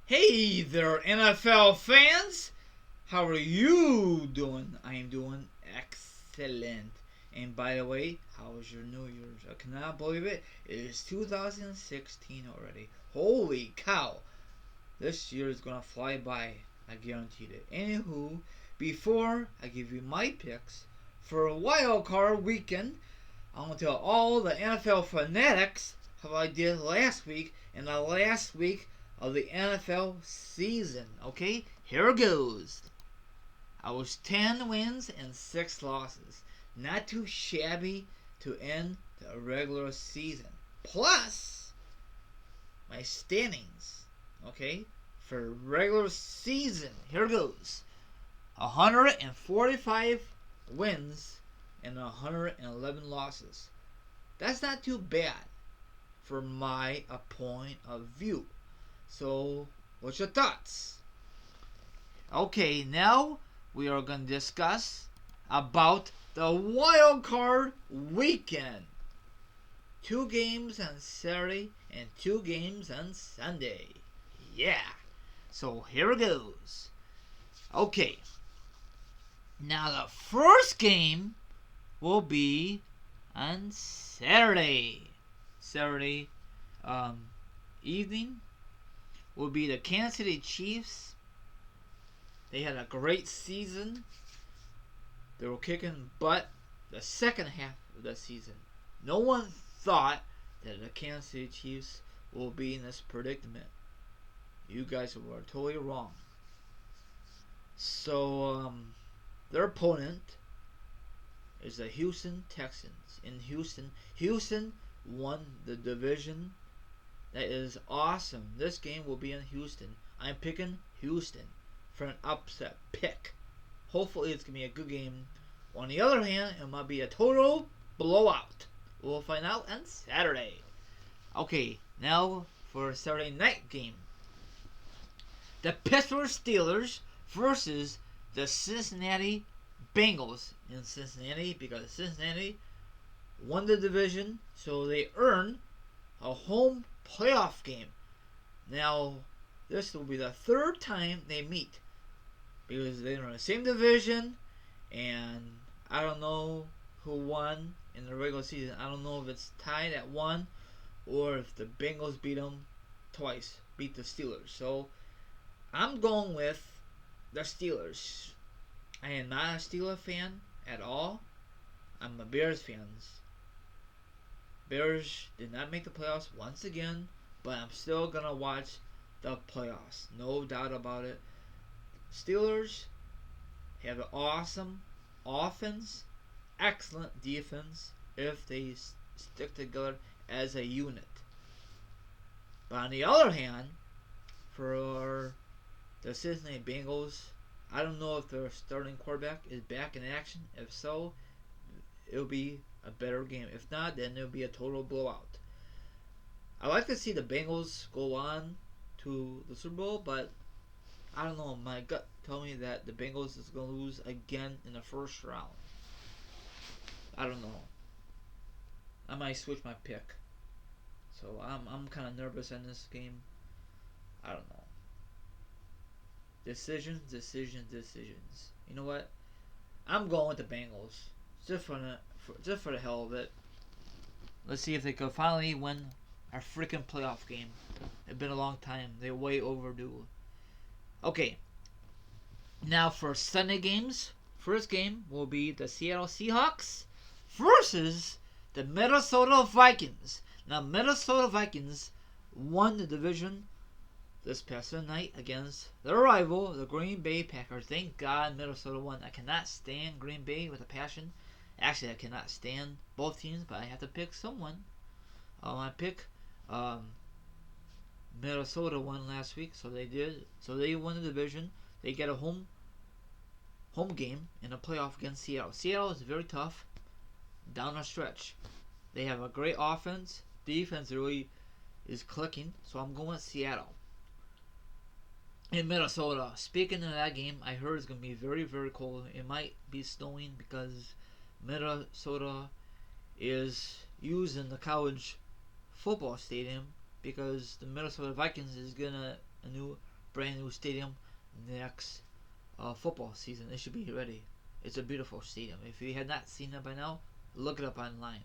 Hey there, NFL fans! How are you doing? I am doing excellent. And by the way, how was your New Year's? I cannot believe it. It is 2016 already. Holy cow! This year is gonna fly by. I guarantee it. Anywho, before I give you my picks for a wild card weekend, I want to tell all the NFL fanatics how I did last week and the last week of the NFL season. Okay, here goes. I was 10 wins and 6 losses. Not too shabby to end the regular season. Plus, my standings, okay, for regular season. Here goes. 145 wins and 111 losses. That's not too bad for my point of view. So, what's your thoughts? Okay, now we are going to discuss about the wild card weekend. 2 games on Saturday and 2 games on Sunday. Yeah. So here goes. Okay. Now the first game will be on Saturday. Saturday evening will be the Kansas City Chiefs. They had a great season. They were kicking butt the second half of the season. No one thought that the Kansas City Chiefs will be in this predicament. You guys were totally wrong. So, their opponent is the Houston Texans. In Houston won the division. That is awesome. This game will be in Houston. I'm picking Houston for an upset pick. Hopefully it's going to be a good game. On the other hand, it might be a total blowout. We'll find out on Saturday. Okay, now for a Saturday night game. The Pittsburgh Steelers versus the Cincinnati Bengals in Cincinnati, because Cincinnati won the division, so they earn a home playoff game. Now, this will be the third time they meet, because they're in the same division, and I don't know who won in the regular season. I don't know if it's tied at 1 or if the Bengals beat them twice, beat the Steelers. So I'm going with the Steelers. I am not a Steelers fan at all. I'm a Bears fan. Bears did not make the playoffs once again, but I'm still going to watch the playoffs. No doubt about it. Steelers have an awesome offense, excellent defense if they stick together as a unit. But on the other hand, for the Cincinnati Bengals, I don't know if their starting quarterback is back in action. If so, it'll be a better game. If not, then it'll be a total blowout. I like to see the Bengals go on to the Super Bowl, but I don't know. My gut told me that the Bengals is going to lose again in the first round. I don't know. I might switch my pick. So I'm kind of nervous in this game. I don't know. Decisions. You know what? I'm going with the Bengals. Just for the hell of it. Let's see if they can finally win our freaking playoff game. It's been a long time. They're way overdue. Okay. Now for Sunday games. First game will be the Seattle Seahawks versus the Minnesota Vikings. Now Minnesota Vikings won the division this past night against their rival, the Green Bay Packers. Thank God Minnesota won. I cannot stand Green Bay with a passion. Actually, I cannot stand both teams, but I have to pick someone. I pick Minnesota won last week, so they did. So they won the division. They get a home game in a playoff against Seattle. Seattle is very tough down the stretch. They have a great offense. Defense really is clicking, so I'm going with Seattle. In Minnesota, speaking of that game, I heard it's going to be very, very cold. It might be snowing because Minnesota is using the college football stadium because the Minnesota Vikings is getting a new brand new stadium next football season. It should be ready. It's a beautiful stadium. If you have not seen it by now, look it up online.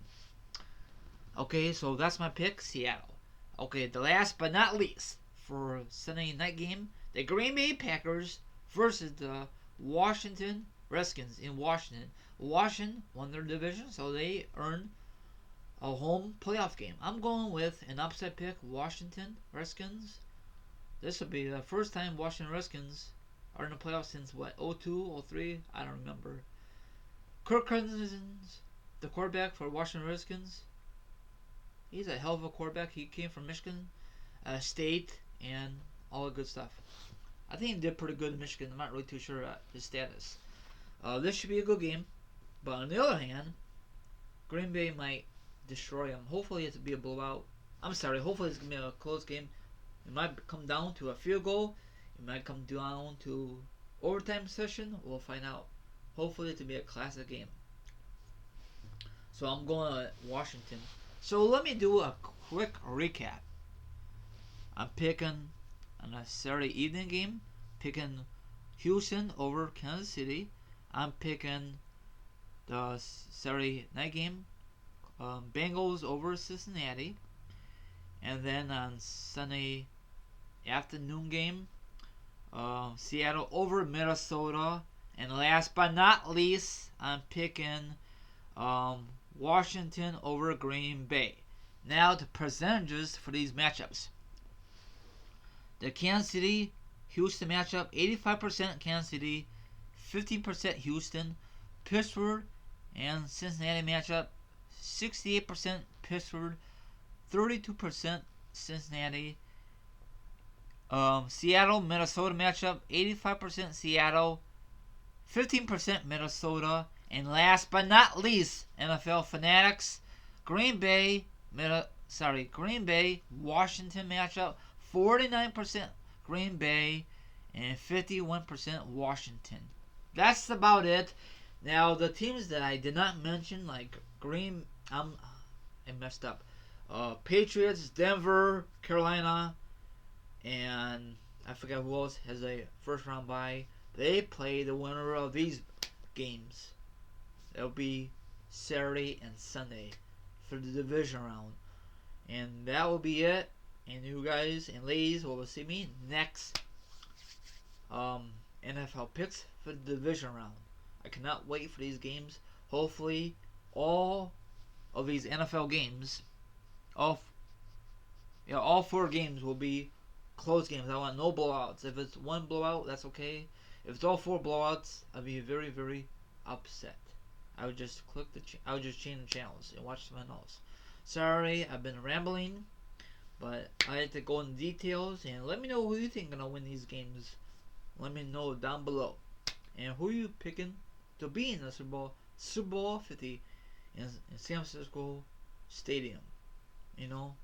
Okay, so that's my pick, Seattle. Okay, the last but not least for Sunday night game, the Green Bay Packers versus the Washington Redskins in Washington. Washington won their division, so they earned a home playoff game. I'm going with an upset pick, Washington Redskins. This will be the first time Washington Redskins are in the playoffs since what, 02, 03? I don't remember. Kirk Cousins, the quarterback for Washington Redskins. He's a hell of a quarterback. He came from Michigan State and all the good stuff. I think he did pretty good in Michigan. I'm not really too sure about his status. This should be a good game. But on the other hand, Green Bay might destroy him. Hopefully it'll be a blowout. Hopefully it's going to be a close game. It might come down to a field goal. It might come down to overtime session. We'll find out. Hopefully it'll be a classic game. So I'm going to Washington. So let me do a quick recap. I'm picking on a Saturday evening game, picking Houston over Kansas City. I'm picking the Saturday night game, Bengals over Cincinnati. And then on Sunday afternoon game, Seattle over Minnesota. And last but not least, I'm picking Washington over Green Bay. Now the percentages for these matchups. The Kansas City Houston matchup, 85% Kansas City, 15% Houston. Pittsburgh and Cincinnati matchup, 68% Pittsburgh, 32% Cincinnati. Seattle Minnesota matchup, 85% Seattle, 15% Minnesota. And last but not least, NFL Fanatics, Green Bay Washington matchup, 49% Green Bay and 51% Washington. That's about it. Now the teams that I did not mention, like I messed up. Patriots, Denver, Carolina, and I forgot who else has a first round bye. They play the winner of these games. It'll be Saturday and Sunday for the division round. And that will be it. And you guys and ladies will see me next NFL picks for the division round. I cannot wait for these games. Hopefully, all of these NFL games, all 4 games will be close games. I want no blowouts. If it's one blowout, that's okay. If it's all 4 blowouts, I'll be very, very upset. I would just I would just change the channels and watch someone else. Sorry, I've been rambling, but I had to go into details and let me know who you think gonna win these games. Let me know down below. And who you picking to be in the Super Bowl 50 in San Francisco Stadium. You know,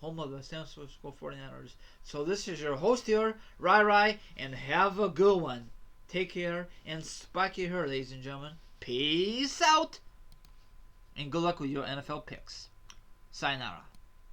home of the San Francisco 49ers. So this is your host here, Rai, and have a good one. Take care and spike your hair, ladies and gentlemen. Peace out. And good luck with your NFL picks. Sayonara.